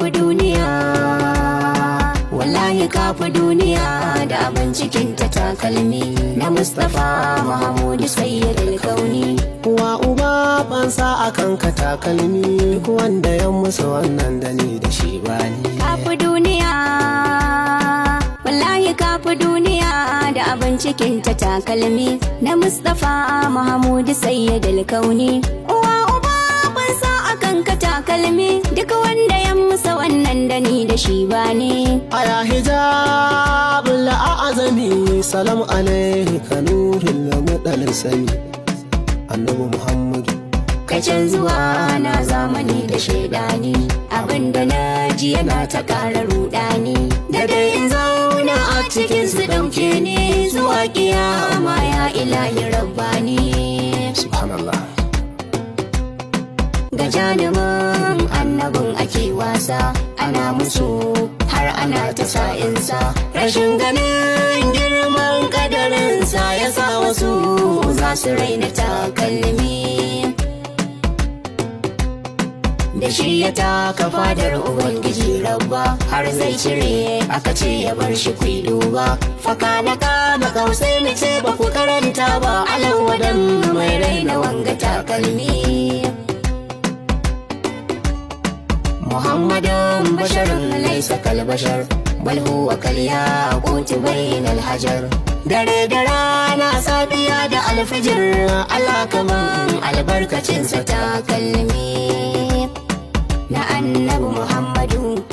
kafi duniya, wallahi kafi duniya da abin cikin ta takalmi na Mustapha Mahamudu Sayyidul Kauni. Wa uba fansa akan ka takalmi, duk wanda ya musu wannan da ni da shi bani. Kafi duniya, wallahi kafi duniya da abin cikin ta takalmi na Mustapha Mahamudu Sayyidul Kauni. Uwa uba fansa akan ka takalmi, duk wanda ya musa wannan da ni da shi bani. Aya hijabul a'azami, salam alaika nurul mudal sami. Annabi Muhammadu Kai can zuwa na zamani da shaidani, abinda na ji yana ta ƙara rudani. Da dai in zauna a cikin su ɗauke ni zuwa kiyama ya ilahi rabbani. subhanallah. Ga jarumin annabin ake wasa, ana musu har ana ta sa'insa. Rashin ganin girman kadarinsa ya sa wasu za su raina takalmi. Da shi ya taka fadar Ubangiji Rabba, har zai cire aka ce ya bar shi ku duba. Faka na kama kausai na ce ba ku karanta ba, alawadan mai raina wanga takalmi. Muhammadun basharun laisa kal bashar, bal huwa kal yaqut bainal hajar. Dare da rana safiya da alfijir, Allah kaman albarkacin sa takalmi na Annabi Muhammadu.